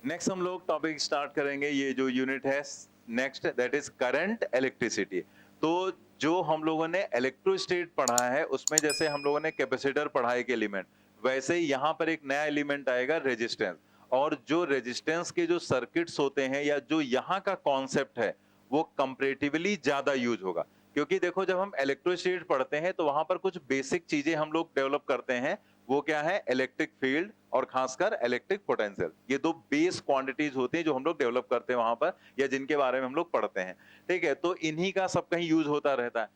Next हम लोग topic start करेंगे। ये जो यूनिट है next, that is current electricity. तो जो हम लोगों ने इलेक्ट्रोस्टेट पढ़ा है उसमें जैसे हम लोगों ने कैपेसिटर पढ़ा एक एलिमेंट, वैसे ही यहाँ पर एक नया एलिमेंट आएगा रेजिस्टेंस। और जो रेजिस्टेंस के जो सर्किट्स होते हैं या जो यहाँ का कॉन्सेप्ट है वो कंपैरेटिवली ज्यादा यूज होगा। क्योंकि देखो जब हम इलेक्ट्रोस्टेट पढ़ते हैं तो वहां पर कुछ बेसिक चीजें हम लोग डेवलप करते हैं। वो क्या है? इलेक्ट्रिक फील्ड और खासकर इलेक्ट्रिक पोटेंशियल। ये दो बेस क्वांटिटीज होती हैं जो हम लोग डेवलप करते हैं वहां पर, या जिनके बारे में हम लोग पढ़ते हैं। ठीक है, तो इन्हीं का सब कहीं यूज होता रहता है।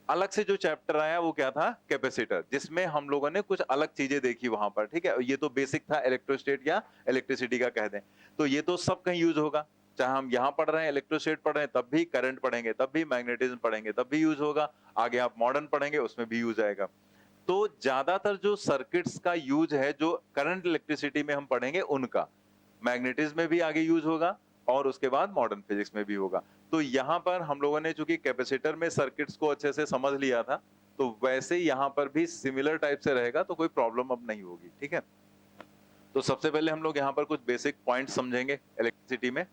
अलग से जो चैप्टर आया वो क्या था? कैपेसिटर, जिसमें हम लोगों ने कुछ अलग चीजें देखी वहां पर। ठीक है, ये तो बेसिक था इलेक्ट्रोस्टेट या इलेक्ट्रिसिटी का कह दें। तो ये तो सब कहीं यूज होगा, चाहे हम यहाँ पढ़ रहे हैं इलेक्ट्रोस्टेट पढ़ रहे हैं तब भी, करंट पढ़ेंगे तब भी, मैग्नेटिज्म पढ़ेंगे तब भी यूज होगा, आगे आप मॉडर्न पढ़ेंगे उसमें भी यूज आएगा। तो ज्यादातर जो सर्किट्स का यूज है जो करंट इलेक्ट्रिसिटी में हम पढ़ेंगे उनका मैग्नेटिज्म में भी आगे यूज होगा और उसके बाद मॉडर्न फिजिक्स में भी होगा। तो यहाँ पर हम लोगों ने चूंकि कैपेसिटर में सर्किट्स को अच्छे से समझ लिया था, तो वैसे यहाँ पर भी सिमिलर टाइप से रहेगा, तो कोई प्रॉब्लम अब नहीं होगी। ठीक है, तो सबसे पहले हम लोग यहाँ पर कुछ बेसिक पॉइंट समझेंगे इलेक्ट्रिसिटी में।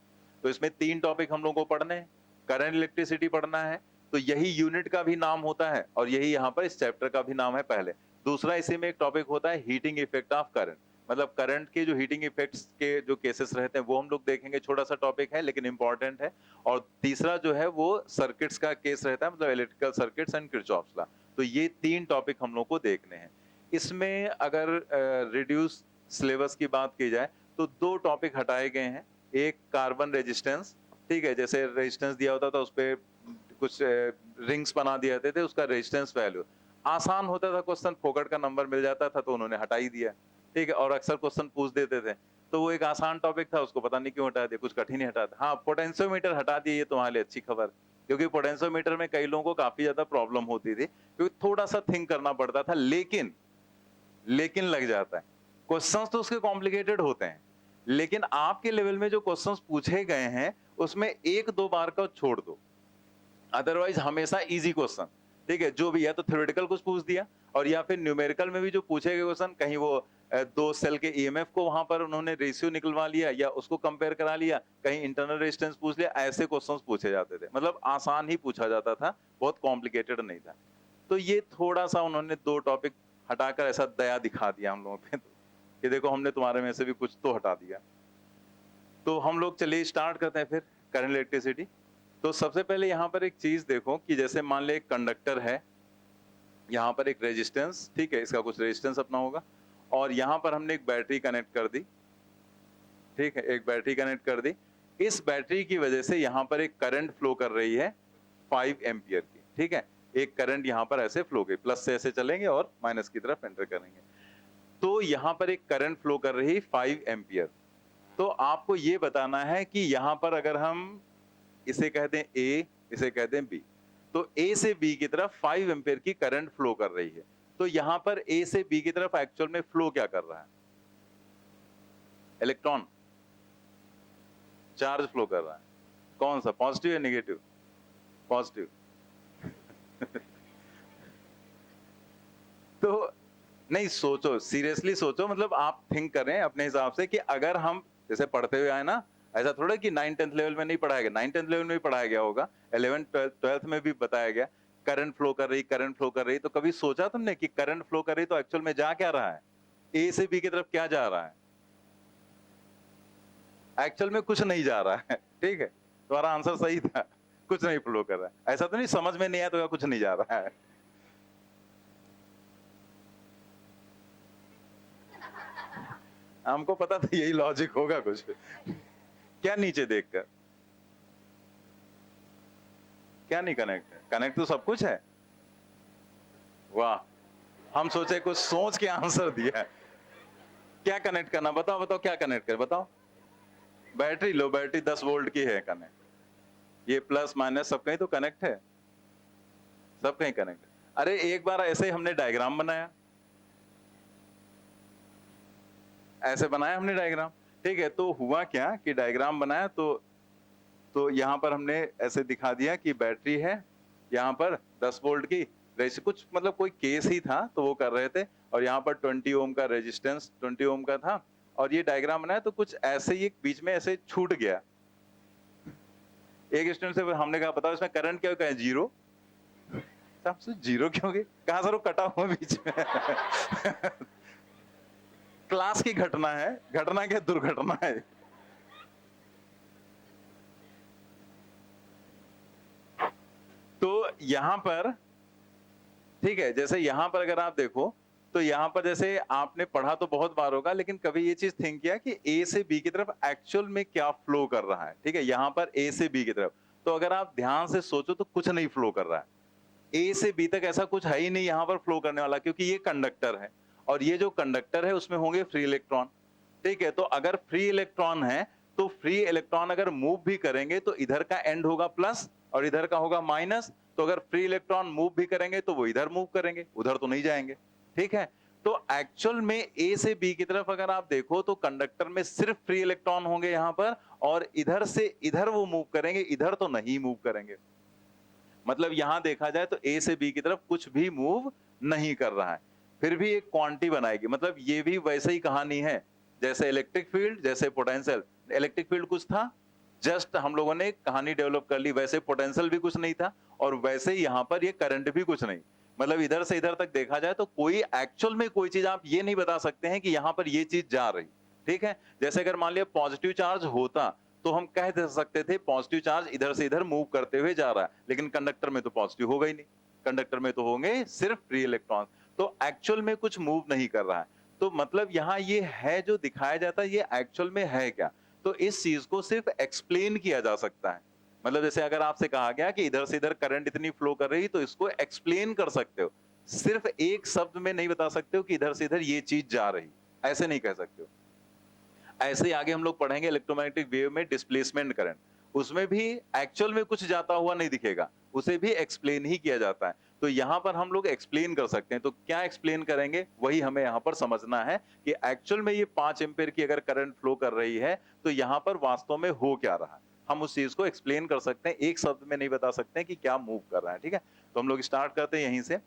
तो इसमें 3 टॉपिक हम लोगों को पढ़ने हैं। करंट इलेक्ट्रिसिटी पढ़ना है, तो यही यूनिट का भी नाम होता है और यही यहाँ पर इस चैप्टर का भी नाम है पहले। दूसरा इसी में एक टॉपिक होता है हीटिंग इफेक्ट ऑफ करंट, मतलब करंट के जो हीटिंग इफेक्ट्स के जो केसेस रहते हैं वो हम लोग देखेंगे। छोटा सा टॉपिक है लेकिन इंपॉर्टेंट है। और तीसरा जो है वो सर्किट्स का केस रहता है, मतलब electrical circuits and Kirchhoff's law. तो ये 3 टॉपिक हम लोग को देखने हैं। इसमें अगर रिड्यूस सिलेबस की बात की जाए तो 2 टॉपिक हटाए गए हैं। एक कार्बन रेजिस्टेंस, ठीक है, जैसे रेजिस्टेंस दिया होता था उस पे कुछ रिंग्स बना दिए जाते थे, उसका रेजिस्टेंस वैल्यू आसान होता था, क्वेश्चन फोकट का नंबर मिल जाता था तो उन्होंने हटा ही दिया। ठीक है, और अक्सर क्वेश्चन पूछ देते थे, तो वो एक आसान टॉपिक था, उसको पता नहीं क्यों हटा दिया, कुछ कठिन ही हटा दिया। हाँ, पोटेंशियोमीटर हटा दिए, ये तुम्हारे लिए अच्छी खबर, क्योंकि पोटेंशियोमीटर में कई लोगों को काफी ज्यादा प्रॉब्लम होती थी, क्योंकि थोड़ा सा थिंक करना पड़ता था, लेकिन लग जाता है। क्वेश्चंस तो उसके कॉम्प्लिकेटेड होते हैं, लेकिन आपके लेवल में जो क्वेश्चंस पूछे गए हैं उसमें 1-2 बार का छोड़ दो, अदरवाइज हमेशा इजी क्वेश्चन। ठीक है, जो भी है तो थ्योरेटिकल कुछ पूछ दिया, और या फिर न्यूमेरिकल में भी जो पूछे गए क्वेश्चन, कहीं वो 2 सेल के ईएमएफ को वहां पर उन्होंने रेशियो निकलवा लिया या उसको कंपेयर करा लिया, कहीं इंटरनल रेजिस्टेंस पूछ लिया, ऐसे क्वेश्चंस पूछे जाते थे। मतलब आसान ही पूछा जाता था, बहुत कॉम्प्लिकेटेड नहीं था। तो ये थोड़ा सा उन्होंने 2 टॉपिक हटाकर ऐसा दया दिखा दिया हम लोगों पे, कि देखो हमने तुम्हारे में से भी कुछ तो हटा दिया। तो हम लोग चलिए स्टार्ट करते हैं फिर करंट इलेक्ट्रिसिटी। तो सबसे पहले यहाँ पर एक चीज देखो कि जैसे मान ले एक कंडक्टर है, यहाँ पर एक रेजिस्टेंस, ठीक है, इसका कुछ रेजिस्टेंस अपना होगा, और यहाँ पर हमने एक बैटरी कनेक्ट कर दी। ठीक है, एक बैटरी कनेक्ट कर दी। इस बैटरी की वजह से यहाँ पर एक करंट फ्लो कर रही है 5 एम्पियर की। ठीक है, एक करंट यहाँ पर ऐसे फ्लो गई, प्लस से ऐसे चलेंगे और माइनस की तरफ एंटर करेंगे। तो यहाँ पर एक करंट फ्लो कर रही 5 एम्पियर। तो आपको ये बताना है कि यहाँ पर अगर हम इसे कह दें ए, इसे कह दें बी, तो ए से बी की तरफ 5 एम्पियर की करंट फ्लो कर रही है। तो यहाँ पर ए से बी की तरफ एक्चुअल में फ्लो क्या कर रहा है? इलेक्ट्रॉन, चार्ज फ्लो कर रहा है। कौन सा, पॉजिटिव या नेगेटिव? पॉजिटिव। तो नहीं, सोचो, सीरियसली सोचो, मतलब आप थिंक करें अपने हिसाब से कि अगर हम जैसे पढ़ते हुए आए ना, ऐसा थोड़ा कि 9th-10th लेवल में नहीं पढ़ाया गया, 9th-10th लेवल में भी पढ़ाया गया होगा, 11th-12th में भी बताया गया, करंट फ्लो कर रही, करंट फ्लो कर रही। तो कभी सोचा तुमने कि करंट फ्लो कर रही तो एक्चुअल में जा क्या रहा है? ए से बी की तरफ क्या जा रहा है? एक्चुअल में कुछ नहीं जा रहा है। ठीक है, तुम्हारा आंसर सही था, कुछ नहीं फ्लो कर रहा है। ऐसा तो नहीं समझ में नहीं आया तो कुछ नहीं जा रहा है। हमको पता था यही लॉजिक होगा कुछ। क्या नीचे देखकर? क्या नहीं कनेक्ट है? कनेक्ट तो सब कुछ है। वाह, हम सोचे कुछ सोच के आंसर दिया है। क्या कनेक्ट करना? बताओ बताओ, क्या कनेक्ट कर बताओ। बैटरी लो, बैटरी 10 वोल्ट की है कनेक्ट। ये प्लस माइनस सब कहीं तो कनेक्ट है, सब कहीं कनेक्ट है। अरे एक बार ऐसे ही हमने डायग्राम बनाया, ऐसे बनाया हमने डायग्राम। ठीक है, तो हुआ क्या कि डायग्राम बनाया तो यहाँ पर हमने ऐसे दिखा दिया कि बैटरी है यहाँ पर 10 वोल्ट की, वैसे कुछ मतलब कोई केस ही था तो वो कर रहे थे, और यहाँ पर 20 ओम का रेजिस्टेंस 20 ओम का था, और ये डायग्राम बनाया तो कुछ ऐसे ही बीच में ऐसे छूट गया। एक स्टूडेंट से हमने कहा बताओ इसमें करंट क्या है? जीरो। साहब से जीरो क्यों गए? कहा सर वो कटा हुआ बीच में। क्लास की घटना है, घटना क्या दुर्घटना है। तो यहां पर ठीक है, जैसे यहां पर अगर आप देखो तो यहां पर जैसे आपने पढ़ा तो बहुत बार होगा, लेकिन कभी ये चीज थिंक किया कि ए से बी की तरफ एक्चुअल में क्या फ्लो कर रहा है? ठीक है, यहां पर ए से बी की तरफ, तो अगर आप ध्यान से सोचो तो कुछ नहीं फ्लो कर रहा है। ए से बी तक ऐसा कुछ है ही नहीं यहां पर फ्लो करने वाला, क्योंकि ये कंडक्टर है और ये जो कंडक्टर है उसमें होंगे फ्री इलेक्ट्रॉन। ठीक है, तो अगर फ्री इलेक्ट्रॉन है तो फ्री इलेक्ट्रॉन अगर मूव भी करेंगे तो इधर का एंड होगा प्लस और इधर का होगा माइनस। तो अगर फ्री इलेक्ट्रॉन मूव भी करेंगे तो वो इधर मूव करेंगे, उधर तो नहीं जाएंगे। ठीक है, तो एक्चुअल में ए से बी की तरफ अगर आप देखो तो कंडक्टर में सिर्फ फ्री इलेक्ट्रॉन होंगे यहां पर, और इधर से इधर वो मूव करेंगे, इधर तो नहीं मूव करेंगे। मतलब यहां देखा जाए तो ए से बी की तरफ कुछ भी मूव नहीं कर रहा है। फिर भी एक क्वांटिटी बनाएगी, मतलब ये भी वैसे ही कहानी है जैसे इलेक्ट्रिक फील्ड, जैसे पोटेंशियल। इलेक्ट्रिक फील्ड कुछ था, जस्ट हम लोगों ने कहानी डेवलप कर ली, वैसे पोटेंशियल भी कुछ नहीं था, और वैसे ही यहां पर ये करंट भी कुछ नहीं। मतलब इधर से इधर तक देखा जाए तो कोई एक्चुअल में कोई चीज आप ये नहीं बता सकते हैं कि यहां पर ये चीज जा रही। ठीक है, जैसे अगर मान लिया पॉजिटिव चार्ज होता तो हम कह दे सकते थे पॉजिटिव चार्ज इधर से इधर मूव करते हुए जा रहा है, लेकिन कंडक्टर में तो पॉजिटिव होगा ही नहीं, कंडक्टर में तो होंगे सिर्फ फ्री इलेक्ट्रॉन, तो एक्चुअल में कुछ मूव नहीं कर रहा है। तो मतलब यहाँ ये है जो दिखाया जाता है ये एक्चुअल में है क्या, तो इस चीज को सिर्फ एक्सप्लेन किया जा सकता है। मतलब जैसे अगर आपसे कहा गया कि इधर से इधर करंट इतनी फ्लो कर रही, तो इसको एक्सप्लेन कर सकते हो, सिर्फ एक शब्द में नहीं बता सकते हो कि इधर से इधर ये चीज जा रही, ऐसे नहीं कह सकते हो। ऐसे ही आगे हम लोग पढ़ेंगे इलेक्ट्रोमैग्नेटिक वेव में डिस्प्लेसमेंट करंट, उसमें भी एक्चुअल में कुछ जाता हुआ नहीं दिखेगा, उसे भी एक्सप्लेन ही किया जाता है। तो यहाँ पर हम लोग एक्सप्लेन कर सकते हैं, तो क्या एक्सप्लेन करेंगे वही हमें यहाँ पर समझना है कि एक्चुअल में ये 5 एम्पीयर की अगर करंट फ्लो कर रही है तो यहाँ पर वास्तव में हो क्या रहा है, हम उस चीज को एक्सप्लेन कर सकते हैं, एक शब्द में नहीं बता सकते हैं कि क्या मूव कर रहा है। ठीक है, तो हम लोग स्टार्ट करते हैं यहीं से।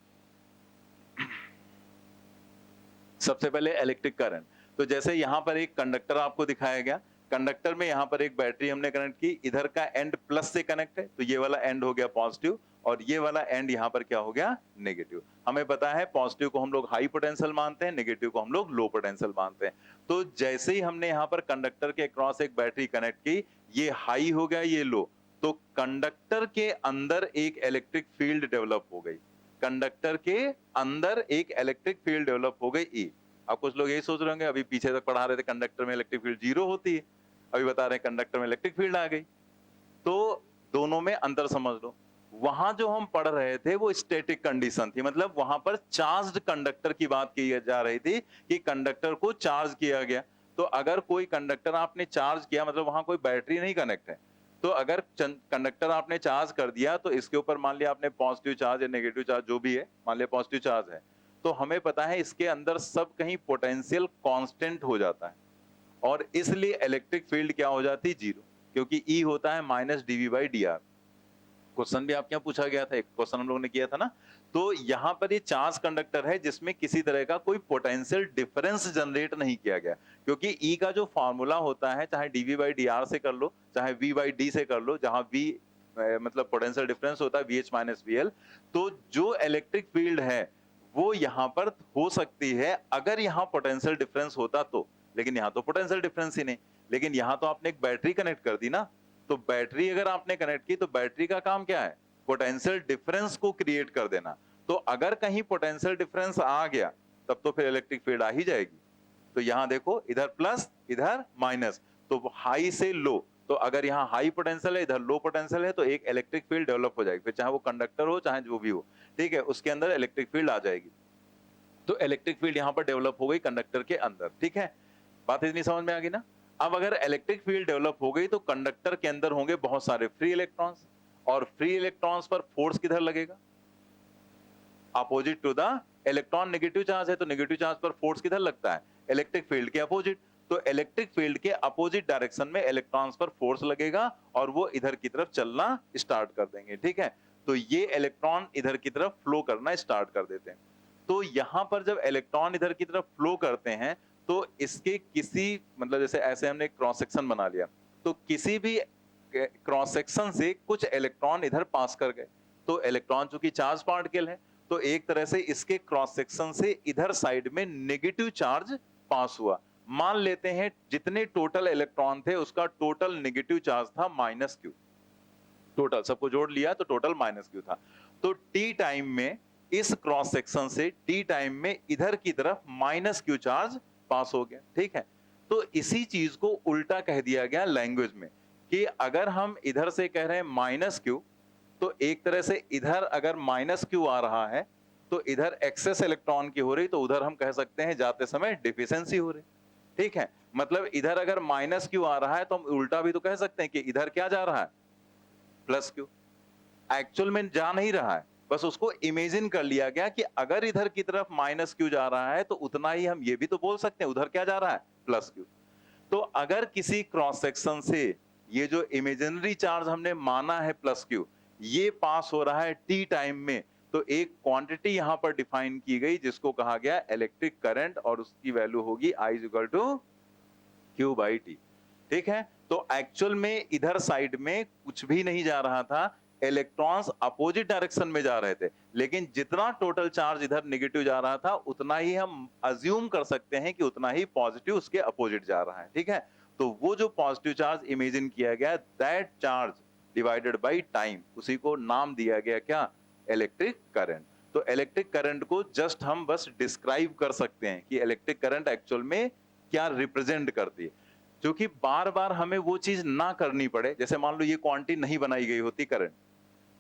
सबसे पहले इलेक्ट्रिक करंट, तो जैसे यहाँ पर एक कंडक्टर आपको दिखाया गया, कंडक्टर में यहाँ पर एक बैटरी हमने कनेक्ट की, इधर का एंड प्लस से कनेक्ट है, तो ये वाला एंड हो गया पॉजिटिव और ये वाला एंड यहाँ पर क्या हो गया नेगेटिव। हमें पता है पॉजिटिव को हम लोग हाई पोटेंशियल मानते हैं, नेगेटिव को हम लोग लो पोटेंशियल मानते हैं। तो जैसे ही हमने यहाँ पर कंडक्टर के अक्रॉस एक बैटरी कनेक्ट की, ये हाई हो गया ये लो, तो कंडक्टर के अंदर एक इलेक्ट्रिक फील्ड डेवलप हो गई, कंडक्टर के अंदर एक इलेक्ट्रिक फील्ड डेवलप हो गई ई। अब कुछ लोग यही सोच रहे होंगे अभी पीछे तक पढ़ा रहे थे कंडक्टर में इलेक्ट्रिक फील्ड जीरो होती है, अभी बता रहे हैं कंडक्टर में इलेक्ट्रिक फील्ड आ गई। तो दोनों में अंतर समझ लो, वहां जो हम पढ़ रहे थे वो स्टैटिक कंडीशन थी, मतलब वहां पर चार्ज्ड कंडक्टर की बात की जा रही थी कि कंडक्टर को चार्ज किया गया। तो अगर कोई कंडक्टर आपने चार्ज किया, मतलब वहां कोई बैटरी नहीं कनेक्ट है, तो अगर कंडक्टर आपने चार्ज कर दिया तो इसके ऊपर मान लिया आपने पॉजिटिव चार्ज या नेगेटिव चार्ज जो भी है, मान लिया पॉजिटिव चार्ज है, तो हमें पता है इसके अंदर सब कहीं पोटेंशियल कांस्टेंट हो जाता है और इसलिए इलेक्ट्रिक फील्ड क्या हो जाती है जीरो, क्योंकि ई होता है minus DV by D R. Question भी आपके यहाँ पूछा गया था, एक क्वेश्चन हम लोगों ने किया था ना। तो यहाँ पर ये चार्ज कंडक्टर है जिसमें किसी तरह का कोई पोटेंशियल डिफरेंस जनरेट नहीं किया गया, क्योंकि ई का जो फॉर्मूला होता है चाहे डीवी बाई डी आर से कर लो चाहे वी बाई डी से कर लो, जहां वी मतलब पोटेंशियल डिफरेंस होता है V H minus V L, तो जो इलेक्ट्रिक फील्ड है वो यहाँ पर हो सकती है अगर यहाँ पोटेंशियल डिफरेंस होता तो, लेकिन यहाँ तो पोटेंशियल डिफरेंस ही नहीं। लेकिन यहाँ तो आपने एक बैटरी कनेक्ट कर दी ना, तो बैटरी अगर आपने कनेक्ट की तो बैटरी का काम क्या है, पोटेंशियल डिफरेंस को क्रिएट कर देना। तो अगर कहीं पोटेंशियल डिफरेंस आ गया तब तो फिर इलेक्ट्रिक फील्ड आ ही जाएगी। तो यहाँ देखो इधर प्लस इधर माइनस, तो हाई से लो, तो अगर यहाँ हाई पोटेंशियल है इधर लो पोटेंशियल है तो एक इलेक्ट्रिक फील्ड डेवलप हो जाएगी, फिर चाहे वो कंडक्टर हो चाहे जो भी हो, ठीक है, उसके अंदर इलेक्ट्रिक फील्ड आ जाएगी। तो इलेक्ट्रिक फील्ड यहाँ पर डेवलप हो गई कंडक्टर के अंदर। ठीक है, बात इतनी समझ में आ गई ना। अब अगर इलेक्ट्रिक फील्ड डेवलप हो गई तो कंडक्टर के अंदर होंगे बहुत सारे फ्री इलेक्ट्रॉन्स, और फ्री इलेक्ट्रॉन्स पर फोर्स किधर लगेगा, opposite to the electron. Negative charge है तो नेगेटिव चार्ज पर फोर्स किधर लगता है, इलेक्ट्रिक फील्ड के अपोजिट। तो इलेक्ट्रिक फील्ड के अपोजिट डायरेक्शन में इलेक्ट्रॉन्स पर फोर्स लगेगा और वो इधर की तरफ चलना स्टार्ट कर देंगे। ठीक है, तो ये इलेक्ट्रॉन इधर की तरफ फ्लो करना स्टार्ट कर देते हैं। तो यहां पर जब इलेक्ट्रॉन इधर की तरफ फ्लो करते हैं तो इसके किसी मतलब जैसे ऐसे हमने क्रॉस सेक्शन बना लिया, तो किसी भी क्रॉस सेक्शन से कुछ इलेक्ट्रॉन इधर पास कर गए, तो इलेक्ट्रॉन चूंकि चार्ज पार्टिकल है, तो एक तरह से इसके क्रॉस सेक्शन से इधर साइड में नेगेटिव चार्ज पास हुआ। मान लेते हैं जितने टोटल इलेक्ट्रॉन थे उसका टोटल नेगेटिव चार्ज था -q, टोटल सबको जोड़ लिया तो टोटल -q था। तो t टाइम में इस क्रॉस सेक्शन से t टाइम में इधर की तरफ -q चार्ज पास हो गया, ठीक है। तो इसी चीज को उल्टा कह दिया गया लैंग्वेज में कि अगर हम इधर से कह रहे हैं -q, तो एक तरह से इधर अगर -q आ रहा है तो इधर एक्सेस इलेक्ट्रॉन की हो रही, तो उधर हम कह सकते हैं जाते समय डिफिशिएंसी हो रही, ठीक है। मतलब इधर अगर -q आ रहा है तो हम उल्टा भी तो कह सकते हैं कि इधर क्या जा रहा है, +q। एक्चुअल में जा नहीं रहा है, बस उसको इमेजिन कर लिया गया कि अगर इधर की तरफ -q जा रहा है तो उतना ही हम ये भी तो बोल सकते हैं उधर क्या जा रहा है, +q। तो अगर किसी क्रॉस सेक्शन से ये जो इमेजिनरी चार्ज हमने माना है +q, ये पास हो रहा है t टाइम में, तो एक क्वांटिटी यहां पर डिफाइन की गई जिसको कहा गया इलेक्ट्रिक करंट, और उसकी वैल्यू होगी I = Q/T, ठीक है। तो एक्चुअल में इधर साइड में कुछ भी नहीं जा रहा था, इलेक्ट्रॉन्स अपोजिट डायरेक्शन में जा रहे थे, लेकिन जितना टोटल चार्ज इधर नेगेटिव जा रहा था उतना ही हम अज्यूम कर सकते हैं कि उतना ही पॉजिटिव उसके अपोजिट जा रहा है, ठीक है। तो वो जो पॉजिटिव चार्ज इमेजिन किया गया, that charge divided by time, उसी को नाम दिया गया क्या, इलेक्ट्रिक करंट। तो इलेक्ट्रिक करंट को जस्ट हम बस डिस्क्राइब कर सकते हैं कि इलेक्ट्रिक करंट एक्चुअल में क्या रिप्रेजेंट करती है, क्योंकि बार बार हमें वो चीज ना करनी पड़े। जैसे मान लो ये क्वांटिटी नहीं बनाई गई होती करंट,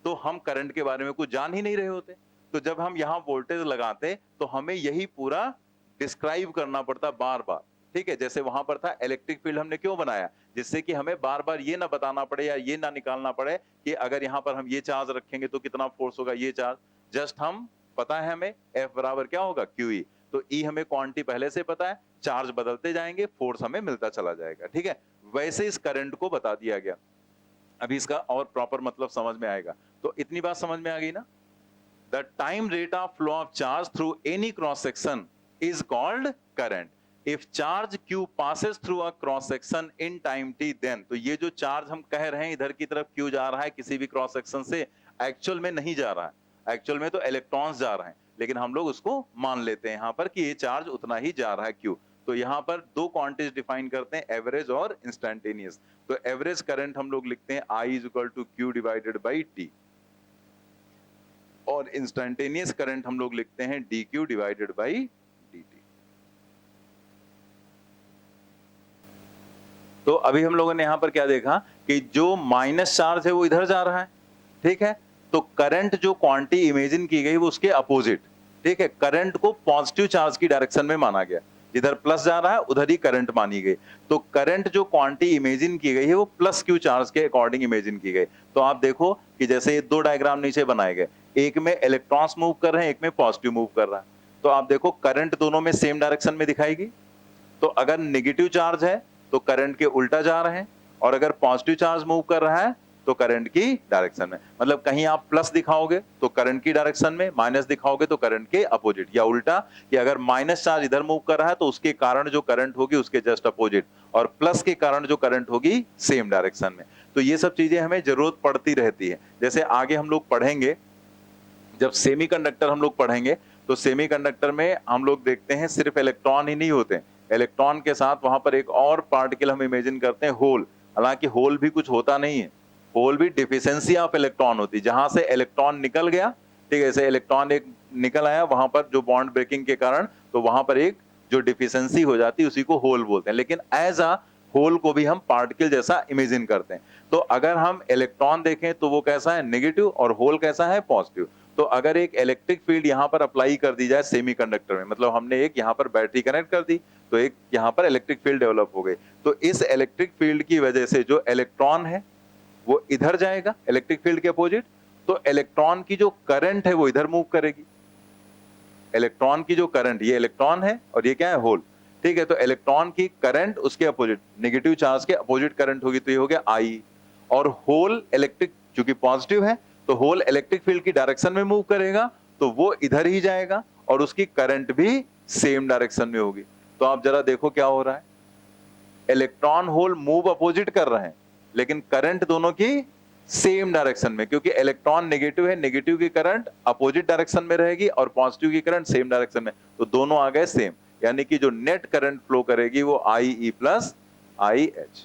तो हम करंट के बारे में कुछ जान ही नहीं रहे होते, तो जब हम यहाँ वोल्टेज लगाते तो हमें यही पूरा डिस्क्राइब करना पड़ता बार बार, ठीक है। जैसे वहां पर था इलेक्ट्रिक फील्ड हमने क्यों बनाया, जिससे कि हमें बार बार ये ना बताना पड़े या ये ना निकालना पड़े कि अगर यहाँ पर हम ये चार्ज रखेंगे तो कितना फोर्स होगा ये चार्ज, जस्ट हम पता है हमें F बराबर क्या होगा, QE। तो E हमें क्वांटिटी पहले से पता है, चार्ज बदलते जाएंगे, फोर्स हमें मिलता चला जाएगा, ठीक है। वैसे इस करंट को बता दिया गया। अभी इसका और प्रॉपर मतलब समझ में आएगा। तो इतनी बात समझ में आ गई ना। The time rate of flow of charge through any cross section is called current. If charge Q passes through a cross section in time t, then तो ये जो चार्ज हम कह रहे हैं इधर की तरफ Q जा रहा है किसी भी क्रॉस सेक्शन से, एक्चुअल में नहीं जा रहा है, एक्चुअल में तो इलेक्ट्रॉन्स जा रहे हैं, लेकिन हम लोग उसको मान लेते हैं यहाँ पर कि ये चार्ज उतना ही जा रहा है Q। तो यहाँ पर दो क्वांटिटीज डिफाइन करते हैं, एवरेज और इंस्टेंटेनियस। तो एवरेज करंट हम लोग लिखते हैं I = Q/T, और इंस्टेंटेनियस करंट हम लोग लिखते हैं dQ/dt। तो अभी हम लोगों ने यहां पर क्या देखा कि जो माइनस चार्ज है वो इधर जा रहा है, ठीक है। तो करंट जो क्वांटिटी इमेजिन की गई वो उसके अपोजिट, ठीक है। करंट को पॉजिटिव चार्ज की डायरेक्शन में माना गया, जिधर प्लस जा रहा है उधर ही करंट मानी गई। तो करंट जो क्वांटिटी इमेजिन की गई है वो +q चार्ज के अकॉर्डिंग इमेजिन की गई। तो आप देखो कि जैसे ये दो डायग्राम नीचे बनाए गए, एक में इलेक्ट्रॉन्स मूव कर रहे हैं, एक में पॉजिटिव मूव कर रहा है। तो आप देखो करंट दोनों में सेम डायरेक्शन में दिखाएगी। तो अगर नेगेटिव चार्ज है तो करंट के उल्टा जा रहे हैं, और अगर पॉजिटिव चार्ज मूव कर रहा है तो करंट की डायरेक्शन में। मतलब कहीं आप प्लस दिखाओगे तो करंट की डायरेक्शन में, माइनस दिखाओगे तो करंट के अपोजिट, या उल्टा कि अगर माइनस चार्ज इधर मूव कर रहा है तो उसके कारण जो करंट होगी उसके जस्ट अपोजिट, और प्लस के कारण जो करंट होगी सेम डायरेक्शन में। तो ये सब चीजें हमें जरूरत पड़ती रहती है। जैसे आगे हम लोग पढ़ेंगे, जब सेमीकंडक्टर हम लोग पढ़ेंगे तो सेमीकंडक्टर में हम लोग देखते हैं सिर्फ इलेक्ट्रॉन ही नहीं होते, इलेक्ट्रॉन के साथ वहां पर एक और पार्टिकल हम इमेजिन करते हैं, होल। हालांकि होल भी कुछ होता नहीं है, होल भी डिफिशियंसी ऑफ इलेक्ट्रॉन होती है, जहां से इलेक्ट्रॉन निकल गया, ठीक है। ऐसे इलेक्ट्रॉन एक निकल आया वहां पर जो बॉन्ड ब्रेकिंग के कारण, तो वहां पर एक जो डिफिशियंसी हो जाती है उसी को होल बोलते हैं। लेकिन एज अ होल को भी हम पार्टिकल जैसा इमेजिन करते हैं। तो अगर हम इलेक्ट्रॉन देखें तो वो कैसा है, नेगेटिव, और होल कैसा है, पॉजिटिव। तो अगर एक इलेक्ट्रिक फील्ड यहाँ पर अप्लाई कर दी जाए सेमीकंडक्टर में, मतलब हमने एक यहाँ पर बैटरी कनेक्ट कर दी तो एक यहाँ पर इलेक्ट्रिक फील्ड डेवलप हो गई। तो इस इलेक्ट्रिक फील्ड की वजह से जो इलेक्ट्रॉन है वो इधर जाएगा इलेक्ट्रिक फील्ड के अपोजिट, तो इलेक्ट्रॉन की जो करंट है वो इधर मूव करेगी। इलेक्ट्रॉन की जो करंट, ये इलेक्ट्रॉन है और ये क्या है, होल, ठीक है। तो इलेक्ट्रॉन की करंट उसके अपोजिट, नेगेटिव चार्ज के अपोजिट करंट होगी, तो ये हो गया I। और होल इलेक्ट्रिक चूंकि पॉजिटिव है तो होल इलेक्ट्रिक फील्ड की डायरेक्शन में मूव करेगा, तो वो इधर ही जाएगा और उसकी करंट भी सेम डायरेक्शन में होगी। तो आप जरा देखो क्या हो रहा है, इलेक्ट्रॉन होल मूव अपोजिट कर रहे हैं, लेकिन करंट दोनों की सेम डायरेक्शन में, क्योंकि इलेक्ट्रॉन नेगेटिव है, नेगेटिव की करंट अपोजिट डायरेक्शन में रहेगी और पॉजिटिव की करंट सेम डायरेक्शन में, तो दोनों आ गए सेम, यानी कि जो नेट करंट फ्लो करेगी वो IE प्लस IH।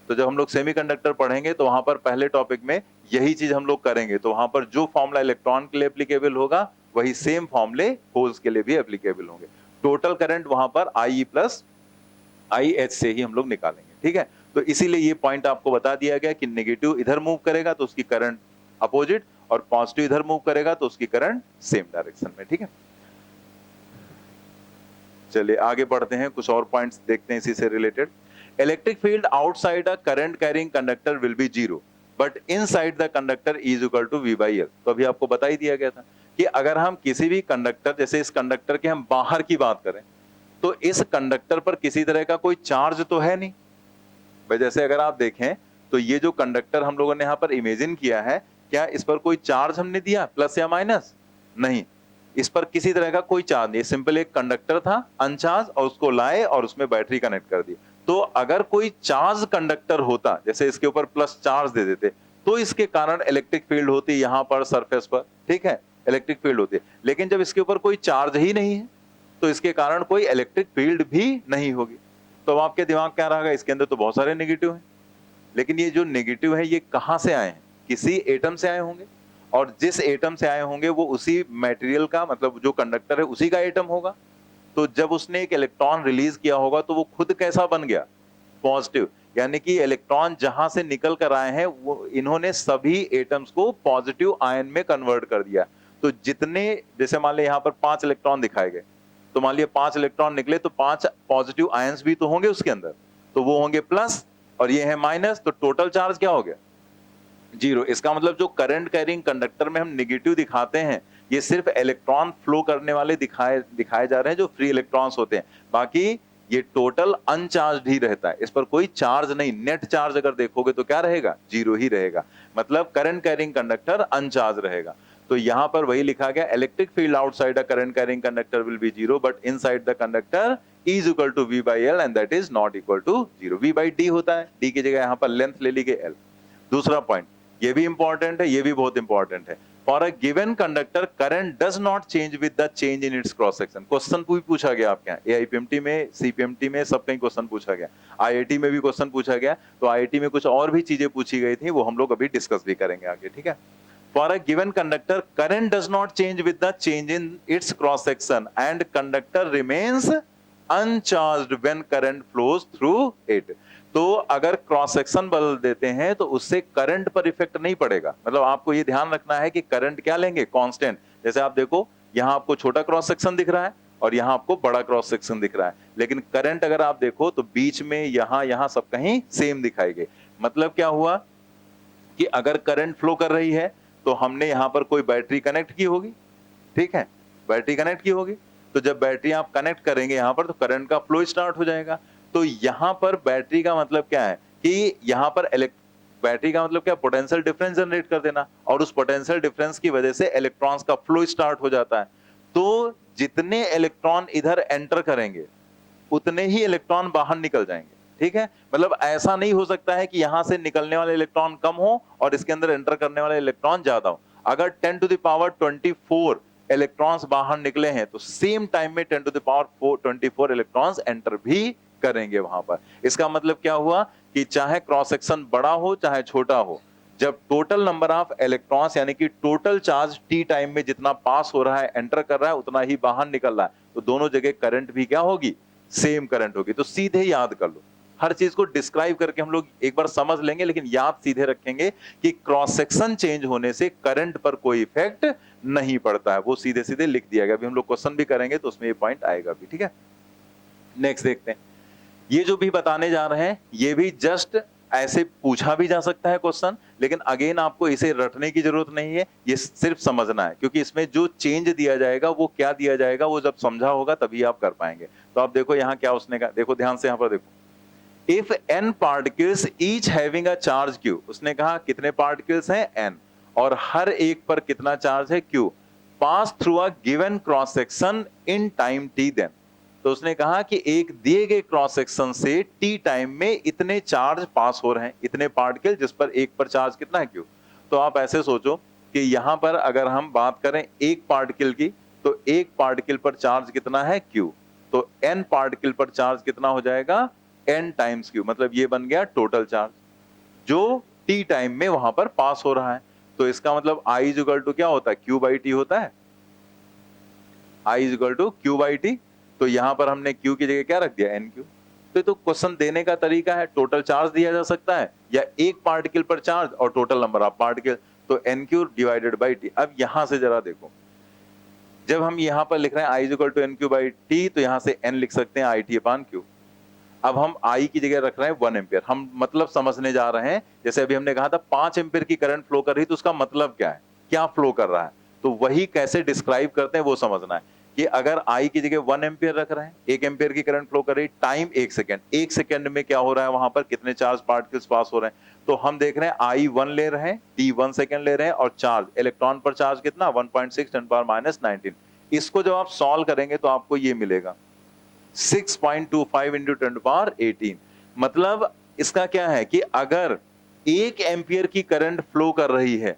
तो जब हम लोग सेमीकंडक्टर पढ़ेंगे तो वहां पर पहले टॉपिक में यही चीज हम लोग करेंगे, तो वहां पर जो फॉर्मूला इलेक्ट्रॉन के लिए एप्लीकेबल होगा वही सेम फॉर्मूले होल्स के लिए भी एप्लीकेबल होंगे। टोटल करंट वहां पर IE प्लस IH से ही हम लोग निकालेंगे, ठीक है। तो इसीलिए ये पॉइंट आपको बता दिया गया कि नेगेटिव इधर मूव करेगा तो उसकी करंट अपोजिट, और पॉजिटिव इधर मूव करेगा तो उसकी करंट सेम डायरेक्शन में, ठीक है। चलिए आगे बढ़ते हैं, कुछ और पॉइंट्स देखते हैं इसी से related. Electric field outside a current carrying conductor will be zero, but inside the conductor is equal to V/L। तो अभी आपको बता ही दिया गया था कि अगर हम किसी भी कंडक्टर, जैसे इस कंडक्टर के हम बाहर की बात करें, तो इस कंडक्टर पर किसी तरह का कोई चार्ज तो है नहीं भाई। जैसे अगर आप देखें तो ये जो कंडक्टर हम लोगों ने यहाँ पर इमेजिन किया है, क्या इस पर कोई चार्ज हमने दिया प्लस या माइनस? नहीं, इस पर किसी तरह का कोई चार्ज नहीं, सिंपल एक कंडक्टर था अनचार्ज और उसको लाए और उसमें बैटरी कनेक्ट कर दी। तो अगर कोई चार्ज कंडक्टर होता, जैसे इसके ऊपर प्लस चार्ज दे देते, तो इसके कारण इलेक्ट्रिक फील्ड होती यहाँ पर सरफेस पर, ठीक है, इलेक्ट्रिक फील्ड होती है। लेकिन जब इसके ऊपर कोई चार्ज ही नहीं है तो इसके कारण कोई इलेक्ट्रिक फील्ड भी नहीं होगी। तो अब आपके दिमाग क्या रहेगा, इसके अंदर तो बहुत सारे नेगेटिव हैं, लेकिन ये जो नेगेटिव है ये कहां से आए हैं? किसी एटम से आए होंगे, और जिस एटम से आए होंगे वो उसी मटेरियल का, मतलब जो कंडक्टर है उसी का एटम होगा। तो जब उसने एक इलेक्ट्रॉन रिलीज किया होगा तो वो खुद कैसा बन गया? पॉजिटिव, यानी कि इलेक्ट्रॉन जहां से निकल कर आए हैं वो इन्होंने सभी एटम्स को पॉजिटिव आयन में कन्वर्ट कर दिया। तो जितने, जैसे मान लिया यहाँ पर 5 इलेक्ट्रॉन दिखाए गए, तो मान लिया 5 इलेक्ट्रॉन निकले तो 5 पॉजिटिव आयंस भी तो होंगे उसके अंदर, तो वो होंगे प्लस और ये है माइनस, तो टोटल चार्ज क्या हो गया? जीरो। इसका मतलब जो करंट कैरिंग कंडक्टर में हम नेगेटिव दिखाते हैं, ये सिर्फ इलेक्ट्रॉन फ्लो करने वाले दिखाए जा रहे हैं जो फ्री इलेक्ट्रॉन्स होते हैं, बाकी ये टोटल अनचार्ज ही रहता है, इस पर कोई चार्ज नहीं। नेट चार्ज अगर देखोगे तो क्या रहेगा? जीरो ही रहेगा, मतलब करंट कैरिंग कंडक्टर अनचार्ज रहेगा। तो यहां पर वही लिखा गया, electric field outside a current carrying conductor will be zero, but inside the conductor is equal to V/L and that is not equal to zero. V/D होता है, D की जगह यहां पर लेंथ ले ली गई L। दूसरा पॉइंट, ये भी इंपॉर्टेंट है, ये भी बहुत इंपॉर्टेंट है। For a given conductor current does not change with the change in its cross section. Question भी पूछा गया आपके यहाँ, AIPMT में, CPMT में, सब कहीं क्वेश्चन पूछा गया, IIT में भी क्वेश्चन पूछा गया। तो IIT में कुछ और भी चीजें पूछी गई थी, वो हम लोग अभी डिस्कस भी करेंगे आगे, ठीक है। For a given conductor, current does not change with the change in its cross section, and conductor remains uncharged when current flows through it. तो अगर क्रॉस सेक्शन बदल देते हैं तो उससे करंट पर इफेक्ट नहीं पड़ेगा। मतलब आपको ये ध्यान रखना है कि करंट क्या लेंगे? कांस्टेंट। जैसे आप देखो यहाँ आपको छोटा क्रॉस सेक्शन दिख रहा है और यहाँ आपको बड़ा क्रॉस सेक्शन दिख रहा है, लेकिन करंट अगर आप देखो तो बीच में यहाँ सब कहीं सेम दिखाई गई। मतलब क्या हुआ कि अगर करंट फ्लो कर रही है तो हमने यहाँ पर कोई बैटरी कनेक्ट की होगी, ठीक है, बैटरी कनेक्ट की होगी। तो जब बैटरी आप कनेक्ट करेंगे यहाँ पर तो करंट का फ्लो स्टार्ट हो जाएगा। तो यहाँ पर बैटरी का मतलब क्या है कि यहाँ पर बैटरी का मतलब क्या? पोटेंशियल डिफरेंस जनरेट कर देना, और उस पोटेंशियल डिफरेंस की वजह से इलेक्ट्रॉन्स का फ्लो स्टार्ट हो जाता है। तो जितने इलेक्ट्रॉन इधर एंटर करेंगे उतने ही इलेक्ट्रॉन बाहर निकल जाएंगे, ठीक है। मतलब ऐसा नहीं हो सकता है कि यहां से निकलने वाले इलेक्ट्रॉन कम हो और इसके अंदर एंटर करने वाले इलेक्ट्रॉन ज्यादा हो। अगर 10 टू द पावर 24 इलेक्ट्रॉन्स बाहर निकले हैं तो सेम टाइम में 10 to the power 24 electrons enter भी करेंगे वहां पर। इसका मतलब क्या हुआ कि चाहे क्रॉस सेक्शन बड़ा हो चाहे छोटा हो, जब टोटल नंबर ऑफ इलेक्ट्रॉन्स यानी कि टोटल चार्ज टी टाइम में जितना पास हो रहा है, एंटर कर रहा है, उतना ही बाहर निकल रहा है, तो दोनों जगह करंट भी क्या होगी? सेम करंट होगी। तो सीधे याद कर लो, हर चीज को डिस्क्राइब करके हम लोग एक बार समझ लेंगे, लेकिन याद सीधे रखेंगे कि क्रॉस सेक्शन चेंज होने से करंट पर कोई इफेक्ट नहीं पड़ता है, वो सीधे सीधे लिख दिया गया। अभी हम लोग क्वेश्चन भी करेंगे तो उसमें ये पॉइंट आएगा भी, ठीक है। नेक्स्ट देखते हैं, ये जो भी बताने जा रहे हैं ये भी जस्ट ऐसे पूछा भी जा सकता है क्वेश्चन, लेकिन अगेन आपको इसे रटने की जरूरत नहीं है, ये सिर्फ समझना है, क्योंकि इसमें जो चेंज दिया जाएगा वो क्या दिया जाएगा वो जब समझा होगा तभी आप कर पाएंगे। तो आप देखो यहाँ क्या उसने कहा, देखो ध्यान से यहाँ पर देखो, if n particles each having a charge q, उसने कहा कितने पार्टिकल्स हैं? n, और हर एक पर कितना चार्ज है? q, pass through a given cross section in time t, then तो उसने कहा कि एक दिए गए क्रॉस सेक्शन से टी टाइम में इतने चार्ज पास हो रहे हैं, इतने पार्टिकल, जिस पर एक पर चार्ज कितना है, क्यू। तो आप ऐसे सोचो कि यहां पर अगर हम बात करें एक पार्टिकल की, तो एक पार्टिकल पर चार्ज कितना है, क्यू। तो n पार्टिकल पर चार्ज कितना हो जाएगा, n टाइम्स क्यू। मतलब ये बन गया टोटल चार्ज जो t टाइम में वहां पर पास हो रहा है। तो इसका मतलब I इज इक्वल टू क्या होता है, Q बाई टी होता है। I is equal to Q by T. तो यहां पर हमने Q की जगह क्या रख दिया, NQ। तो क्वेश्चन देने का तरीका है, टोटल चार्ज दिया जा सकता है या एक पार्टिकल पर चार्ज और टोटल नंबर ऑफ पार्टिकल, तो NQ डिवाइडेड बाई टी। अब यहां से जरा देखो, जब हम यहां पर लिख रहे हैं I is equal to NQ by T, तो यहां से N लिख सकते हैं IT अपान Q। अब हम I की जगह रख रहे हैं 1 एम्पियर। हम मतलब समझने जा रहे हैं, जैसे अभी हमने कहा था 5 एम्पियर की करंट फ्लो कर रही, तो उसका मतलब क्या है, क्या फ्लो कर रहा है। तो वही कैसे डिस्क्राइब करते हैं वो समझना है कि अगर I की जगह 1 एम्पियर रख रहे हैं, 1 एम्पियर की करंट फ्लो कर रही, टाइम 1 सेकंड, 1 सेकंड में क्या हो रहा है, वहां पर कितने चार्ज पार्टिकल्स पास हो रहे हैं। तो हम देख रहे हैं I1 ले रहे हैं, T 1 सेकंड ले रहे हैं, और चार्ज इलेक्ट्रॉन पर चार्ज कितना 1.6 10 पावर माइनस 19। इसको जब आप सॉल्व करेंगे तो आपको ये मिलेगा 6.25 इंटू 10 पावर 18। मतलब इसका क्या है कि अगर 1 एम्पियर की करंट फ्लो कर रही है,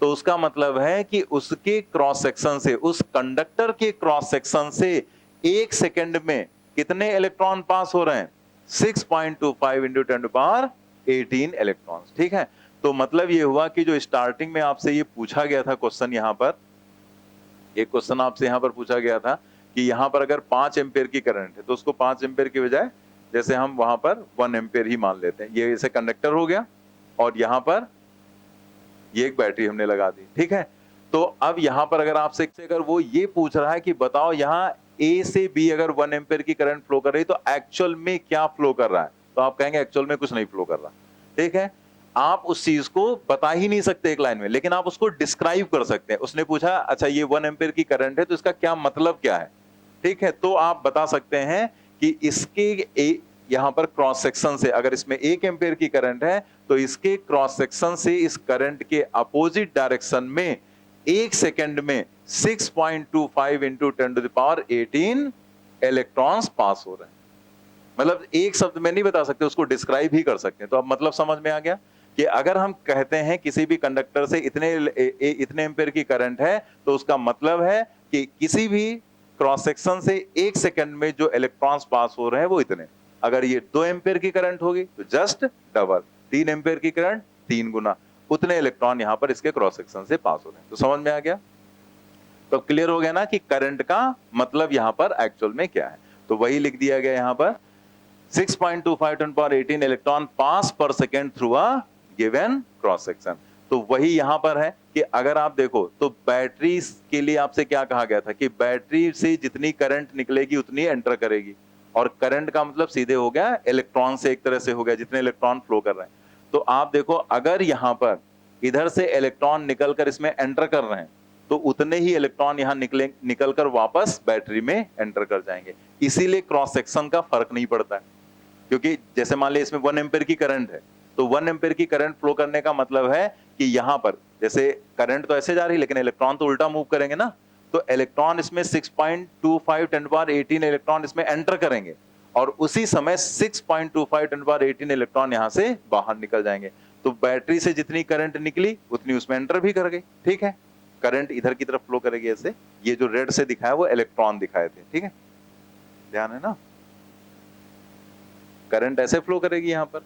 तो उसका मतलब है कि उसके क्रॉस सेक्शन से, उस कंडक्टर के क्रॉस सेक्शन से 1 सेकंड में कितने इलेक्ट्रॉन पास हो रहे हैं, 6.25 इंटू 10 पावर 18 इलेक्ट्रॉन्स। ठीक है, तो मतलब ये हुआ कि जो स्टार्टिंग में आपसे ये पूछा गया था क्वेश्चन, यहां पर एक क्वेश्चन आपसे यहां पर पूछा गया था कि यहां पर अगर 5 एम्पियर की करंट है, तो उसको 5 एम्पियर की बजाय जैसे हम वहां पर 1 एम्पियर ही मान लेते हैं। ये ऐसे कंडक्टर हो गया और यहां पर ये एक बैटरी हमने लगा दी। ठीक है, तो अब यहां पर अगर आपसे अगर वो ये पूछ रहा है कि बताओ यहां ए से बी अगर 1 एम्पियर की करंट फ्लो कर रही, तो एक्चुअल में क्या फ्लो कर रहा है, तो आप कहेंगे एक्चुअल में कुछ नहीं फ्लो कर रहा। ठीक है, आप उस चीज को बता ही नहीं सकते एक लाइन में, लेकिन आप उसको डिस्क्राइब कर सकते हैं। उसने पूछा अच्छा ये 1 एम्पियर की करंट है, तो इसका क्या मतलब क्या है। ठीक है, तो आप बता सकते हैं कि इसके यहां पर क्रॉस सेक्शन से, अगर इसमें 1 एम्पियर की करंट है, तो इसके क्रॉस सेक्शन से इस करंट के अपोजिट डायरेक्शन में 1 सेकंड में 6.25 into 10 to the power 18 electrons pass हो रहे हैं। मतलब एक शब्द में नहीं बता सकते, उसको डिस्क्राइब ही कर सकते हैं। तो अब मतलब समझ में आ गया कि अगर हम कहते हैं किसी भी कंडक्टर से इतने एम्पियर की करंट है, तो उसका मतलब है कि किसी भी क्रॉस सेक्शन से 1 सेकंड में जो इलेक्ट्रॉन्स पास हो रहे हैं वो इतने। अगर ये 2 एम्पियर की करंट होगी तो जस्ट डबल, 3 एम्पियर की करंट 3 गुना, उतने इलेक्ट्रॉन यहां पर इसके क्रॉस सेक्शन से पास हो रहे हैं। तो समझ में आ गया, तो क्लियर हो गया ना कि करंट का मतलब यहां पर एक्चुअल में क्या है। तो वही लिख दिया गया यहां पर 6.25 10 पावर 18 इलेक्ट्रॉन पास पर second through a given cross section. तो वही यहां पर है कि अगर आप देखो तो बैटरी के लिए आपसे क्या कहा गया था कि बैटरी से जितनी करंट निकलेगी उतनी एंटर करेगी, और करंट का मतलब सीधे हो गया इलेक्ट्रॉन से, एक तरह से हो गया जितने इलेक्ट्रॉन फ्लो कर रहे हैं। तो आप देखो अगर यहां पर इधर से इलेक्ट्रॉन निकलकर इसमें एंटर कर रहे हैं, तो उतने ही इलेक्ट्रॉन यहां निकलकर वापस बैटरी में एंटर कर जाएंगे। इसीलिए क्रॉस सेक्शन का फर्क नहीं पड़ता है, क्योंकि जैसे मान लिया इसमें 1 एम्पियर की करंट है, तो 1 एम्पियर की करंट फ्लो करने का मतलब है कि यहां पर जैसे करंट तो ऐसे जा रही है, लेकिन इलेक्ट्रॉन तो उल्टा मूव करेंगे ना, तो इलेक्ट्रॉन इसमें 6.25 10 पावर 18 इलेक्ट्रॉन इसमें एंटर करेंगे, और उसी समय 6.25 10 पावर 18 इलेक्ट्रॉन यहां से बाहर निकल जाएंगे। तो बैटरी से जितनी करंट निकली उतनी उसमें एंटर भी कर गई। ठीक है, करंट इधर की तरफ फ्लो करेगी ऐसे। ये जो रेड से दिखाया वो इलेक्ट्रॉन दिखाए थे। ठीक है, ध्यान है ना, करंट ऐसे फ्लो करेगी यहां पर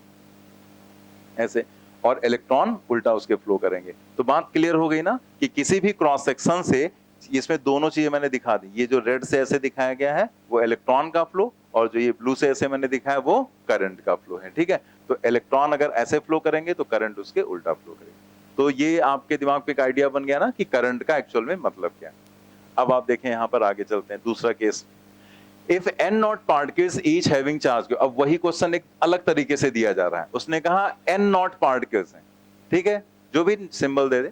ऐसे, और इलेक्ट्रॉन उल्टा उसके फ्लो करेंगे। तो बात क्लियर हो गई ना कि किसी भी क्रॉस सेक्शन से, इसमें दोनों चीजें मैंने दिखा दी, ये जो रेड से ऐसे दिखाया गया है वो इलेक्ट्रॉन का फ्लो, और जो ये ब्लू से ऐसे मैंने दिखाया वो करंट का फ्लो है। ठीक है, तो इलेक्ट्रॉन अगर ऐसे फ्लो करेंगे तो करंट उसके उल्टा फ्लो करेगा। तो ये आपके दिमाग पे एक आइडिया बन गया ना कि करंट का एक्चुअल में मतलब क्या है। अब आप देखें यहां पर आगे चलते हैं, दूसरा case, if n not particles each having charge. अब वही क्वेश्चन एक अलग तरीके से दिया जा रहा है। उसने कहा n नॉट पार्टिकल्स हैं, ठीक है, जो भी सिंबल दे दे,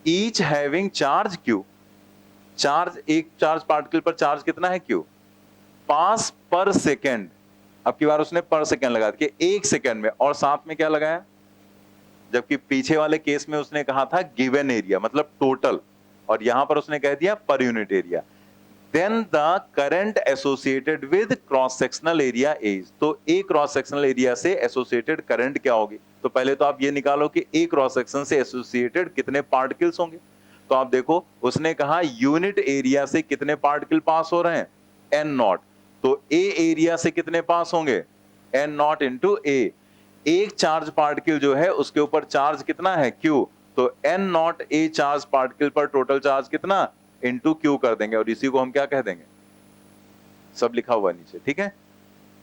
each having charge q, charge एक चार्ज पार्टिकल पर चार्ज कितना है q, पास पर सेकेंड। अब की बार उसने पर सेकेंड लगा दिया, एक सेकेंड में, और साथ में क्या लगाया, जबकि पीछे वाले केस में उसने कहा था गिवन एरिया मतलब टोटल, और यहां पर उसने कह दिया पर unit area. Then the current associated with cross sectional area is, तो ए क्रॉस सेक्शनल एरिया से एसोसिएटेड करंट क्या होगी? तो पहले तो आप ये निकालो कि ए क्रॉस सेक्शन से एसोसिएटेड कितने पार्टिकल्स होंगे। तो आप देखो उसने कहा यूनिट एरिया से कितने पार्टिकल पास हो रहे हैं, एन नॉट, तो ए एरिया से कितने पास होंगे, एन नॉट इंटू ए। एक चार्ज पार्टिकल जो है उसके ऊपर चार्ज कितना है, क्यू, तो N naught A charge particle पर टोटल चार्ज कितना, इंटू क्यू कर देंगे, और इसी को हम क्या कह देंगे, सब लिखा हुआ है नीचे, ठीक है,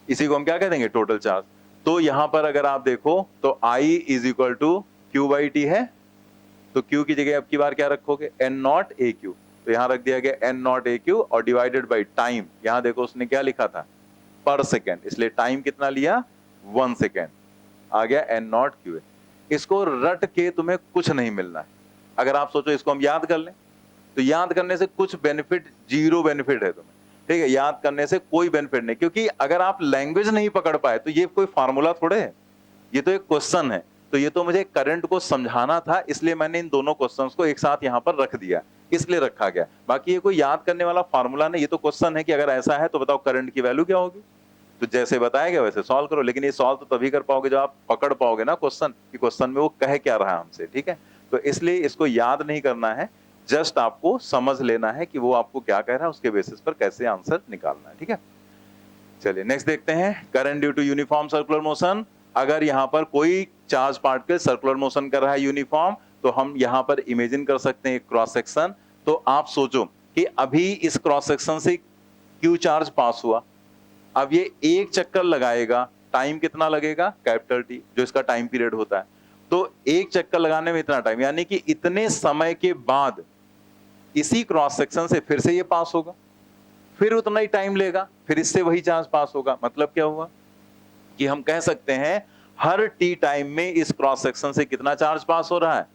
इसी को हम क्या कह देंगे, टोटल चार्ज। तो यहां पर अगर आप देखो तो I is equal to Q by T है, तो क्यू की जगह अब की बार क्या रखोगे, एन नॉट ए क्यू, तो यहां रख दिया गया एन नॉट ए क्यू, और डिवाइडेड बाई टाइम, यहां देखो उसने क्या लिखा था, पर सेकेंड, इसलिए टाइम कितना लिया, 1 सेकेंड, आ गया एन नॉट क्यू। इसको रट के तुम्हें कुछ नहीं मिलना है। अगर आप सोचो इसको हम याद कर लें, तो याद करने से कुछ बेनिफिट, जीरो बेनिफिट है तुम्हें, ठीक है, याद करने से कोई बेनिफिट नहीं, क्योंकि अगर आप लैंग्वेज नहीं पकड़ पाए तो ये कोई फार्मूला थोड़े है, ये तो एक क्वेश्चन है। तो ये तो मुझे करंट को समझाना था, इसलिए मैंने इन दोनों क्वेश्चंस को एक साथ यहाँ पर रख दिया, इसलिए रखा गया। बाकी ये कोई याद करने वाला फार्मूला नहीं, ये तो क्वेश्चन है कि अगर ऐसा है तो बताओ करंट की वैल्यू क्या होगी, तो जैसे बताया गया वैसे सॉल्व करो। लेकिन ये सॉल्व तो तभी कर पाओगे जब आप पकड़ पाओगे ना क्वेश्चन, कि क्वेश्चन में वो कह क्या रहा है हमसे, ठीक है। तो इसलिए इसको याद नहीं करना है, जस्ट आपको समझ लेना है कि वो आपको क्या कह रहा है, उसके बेसिस पर कैसे आंसर निकालना है, ठीक है। चलिए नेक्स्ट देखते हैं, current due to uniform circular motion. अगर यहाँ पर कोई चार्ज पार्टिकल सर्कुलर मोशन कर रहा है यूनिफॉर्म, तो हम यहाँ पर इमेजिन कर सकते हैं क्रॉस सेक्शन। तो आप सोचो कि अभी इस क्रॉस सेक्शन से क्यू चार्ज पास हुआ, अब ये एक चक्कर लगाएगा, टाइम कितना लगेगा, कैपिटल टी, जो इसका टाइम पीरियड होता है। तो एक चक्कर लगाने में इतना टाइम, यानी कि इतने समय के बाद इसी क्रॉस सेक्शन से फिर से ये पास होगा, फिर उतना ही टाइम लेगा, फिर इससे वही चार्ज पास होगा। मतलब क्या हुआ कि हम कह सकते हैं हर टी टाइम में इस क्रॉस सेक्शन से कितना चार्ज पास हो रहा है,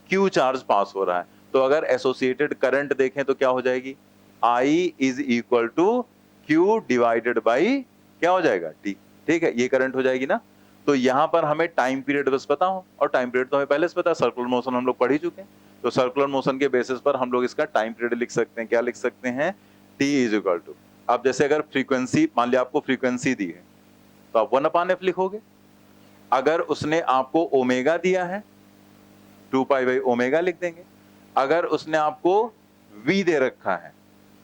क्यू चार्ज पास हो रहा है। तो अगर एसोसिएटेड करंट देखें तो क्या हो जाएगी, I is equal to Q divided by क्या हो जाएगा, टी, ठीक है, ये करंट हो जाएगी ना। तो यहां पर हमें टाइम पीरियड बस पता हो, और टाइम पीरियड तो हमें पहले से पता है, सर्कुलर मोशन हम लोग पढ़ ही चुके हैं। तो सर्कुलर मोशन के बेसिस पर हम लोग इसका टाइम पीरियड लिख सकते हैं, क्या लिख सकते हैं, टी इज इक्वल टू, अब जैसे अगर फ्रीक्वेंसी, मान लिया आपको फ्रीक्वेंसी दी है तो आप 1/f लिखोगे। अगर उसने आपको ओमेगा दिया है, 2 पाई बाई ओमेगा लिख देंगे। अगर उसने आपको v दे रखा है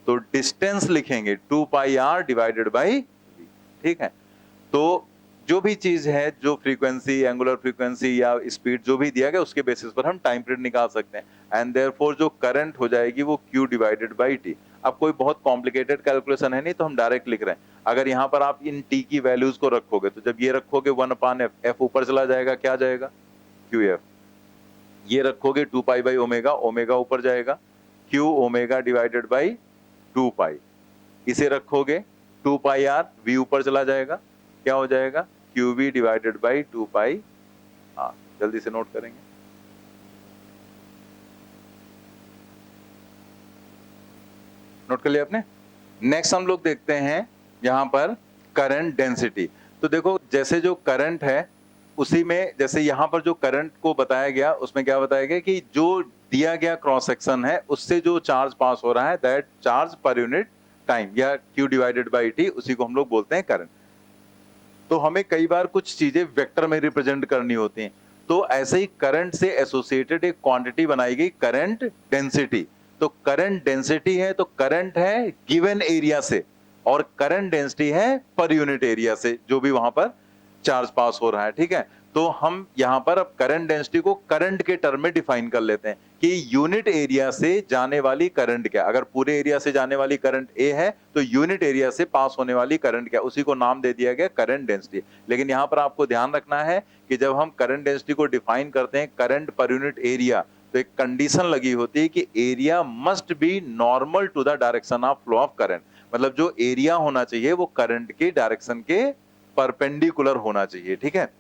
तो डिस्टेंस लिखेंगे 2 पाई r डिवाइडेड बाई v, ठीक है। तो जो भी चीज है, जो फ्रीक्वेंसी, एंगुलर फ्रीक्वेंसी या स्पीड जो भी दिया गया, उसके बेसिस पर हम टाइम पीरियड निकाल सकते हैं। एंड देयरफॉर जो करंट हो जाएगी वो q डिवाइडेड बाई t। अब कोई बहुत कॉम्प्लिकेटेड कैलकुलेशन है नहीं, तो हम डायरेक्ट लिख रहे हैं। अगर यहाँ पर आप इन t की वैल्यूज को रखोगे, तो जब ये रखोगे 1/f, f ऊपर चला जाएगा, क्या जाएगा, qf। ये रखोगे 2 पाई बाई ओमेगा, ओमेगा ऊपर जाएगा, q ओमेगा डिवाइडेड बाई 2 पाई। इसे रखोगे 2 पाई r, v ऊपर चला जाएगा, क्या हो जाएगा, QV divided by 2 pi r। जल्दी से नोट करेंगे, नोट कर लिया आपने। नेक्स्ट हम लोग देखते हैं यहां पर करंट डेंसिटी। तो देखो जैसे जो करंट है उसी में, जैसे यहां पर जो करंट को बताया गया उसमें क्या बताया गया कि जो दिया गया क्रॉस सेक्शन है उससे जो चार्ज पास हो रहा है, that charge per unit time, या Q डिवाइडेड बाई T, उसी को हम लोग बोलते हैं करंट। तो हमें कई बार कुछ चीजें वेक्टर में रिप्रेजेंट करनी होती हैं, तो ऐसे ही करंट से एसोसिएटेड एक क्वांटिटी बनाई गई, करंट डेंसिटी। तो करंट डेंसिटी है तो करंट है गिवन एरिया से, और करंट डेंसिटी है पर यूनिट एरिया से, जो भी वहां पर चार्ज पास हो रहा है, ठीक है। तो हम यहां पर अब करंट डेंसिटी को करंट के टर्म में डिफाइन कर लेते हैं कि यूनिट एरिया से जाने वाली करंट क्या। अगर पूरे एरिया से जाने वाली करंट A है तो यूनिट एरिया से पास होने वाली करंट क्या, उसी को नाम दे दिया गया करंट डेंसिटी। लेकिन यहां पर आपको ध्यान रखना है कि जब हम करंट डेंसिटी को डिफाइन करते हैं करंट पर यूनिट एरिया, तो एक कंडीशन लगी होती है कि area must be normal to the direction of flow of current. मतलब जो एरिया होना चाहिए वो करंट के डायरेक्शन के परपेंडिकुलर होना चाहिए, ठीक है।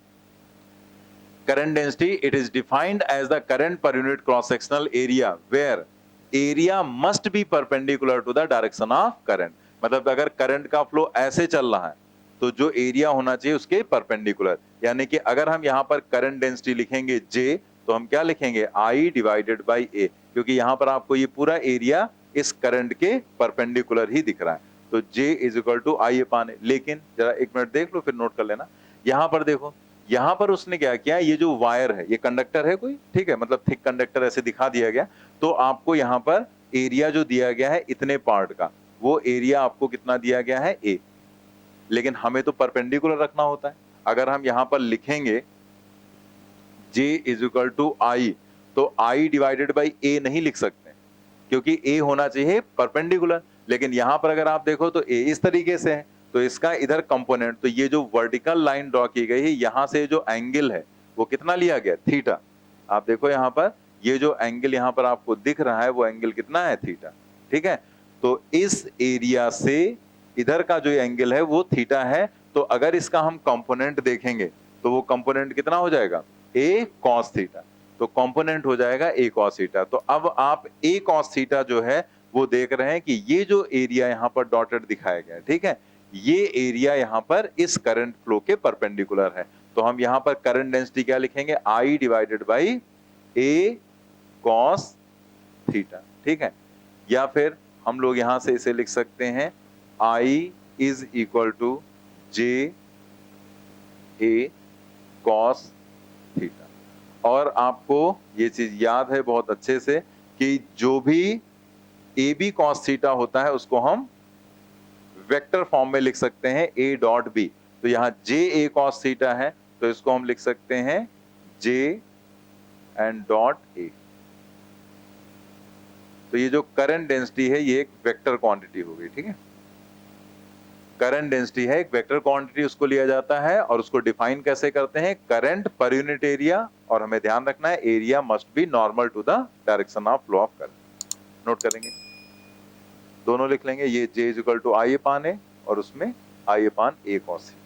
Current density, it is defined as the current per unit cross sectional area where area must be perpendicular to the direction of current। मतलब अगर करंट का फ्लो ऐसे चल रहा है तो जो एरिया होना चाहिए उसके परपेंडिकुलर, यानी कि अगर हम यहाँ पर करंट डेंसिटी लिखेंगे J, तो हम क्या लिखेंगे I डिवाइडेड बाई A, क्योंकि यहाँ पर आपको ये पूरा एरिया इस करंट के परपेंडिकुलर ही दिख रहा है। तो J is equal to I upon ए। लेकिन जरा एक मिनट देख लो फिर नोट कर लेना। यहां पर देखो, यहां पर उसने क्या किया, ये जो वायर है ये कंडक्टर है कोई, ठीक है, मतलब थिक कंडक्टर ऐसे दिखा दिया गया। तो आपको यहां पर एरिया जो दिया गया है इतने पार्ट का, वो एरिया आपको कितना दिया गया है, ए। लेकिन हमें तो परपेंडिकुलर रखना होता है। अगर हम यहां पर लिखेंगे J इज इक्वल टू आई, तो I डिवाइडेड बाई A नहीं लिख सकते क्योंकि A होना चाहिए परपेंडिकुलर। लेकिन यहां पर अगर आप देखो तो A इस तरीके से है, तो इसका इधर कंपोनेंट, तो ये जो वर्टिकल लाइन ड्रॉ की गई है यहां से जो एंगल है वो कितना लिया गया, थीटा। आप देखो यहां पर ये जो एंगल यहां पर आपको दिख रहा है वो एंगल कितना है, थीटा, ठीक है। तो इस एरिया से इधर का जो एंगल है वो थीटा है। तो अगर इसका हम कंपोनेंट देखेंगे तो वो कंपोनेंट कितना हो जाएगा, a cos थीटा। तो कंपोनेंट हो जाएगा a cos थीटा। तो अब आप a cos थीटा जो है वो देख रहे हैं कि ये जो एरिया यहाँ पर डॉटेड दिखाया गया है, ठीक है, ये एरिया यहाँ पर इस करंट फ्लो के परपेंडिकुलर है। तो हम यहाँ पर करंट डेंसिटी क्या लिखेंगे, I divided by a cos theta, ठीक है। या फिर हम लोग यहां से इसे लिख सकते हैं I is equal to J A cos theta. और आपको ये चीज याद है बहुत अच्छे से कि जो भी ए बी कॉस थीटा होता है उसको हम वेक्टर फॉर्म में लिख सकते हैं a डॉट बी। तो यहाँ जे ए कॉस थीटा है तो इसको हम लिख सकते हैं जे एंड डॉट ए। तो ये जो करंट डेंसिटी है ये एक वेक्टर क्वांटिटी हो गई, ठीक है। करंट डेंसिटी है एक वेक्टर क्वांटिटी, उसको लिया जाता है और उसको डिफाइन कैसे करते हैं, करंट पर यूनिट एरिया। और हमें ध्यान रखना है area must be normal to the direction of flow of current. Note करेंगे, दोनों लिख लेंगे, ये J is equal to I upon A और उसमें आई अपान ए कॉस थीटा।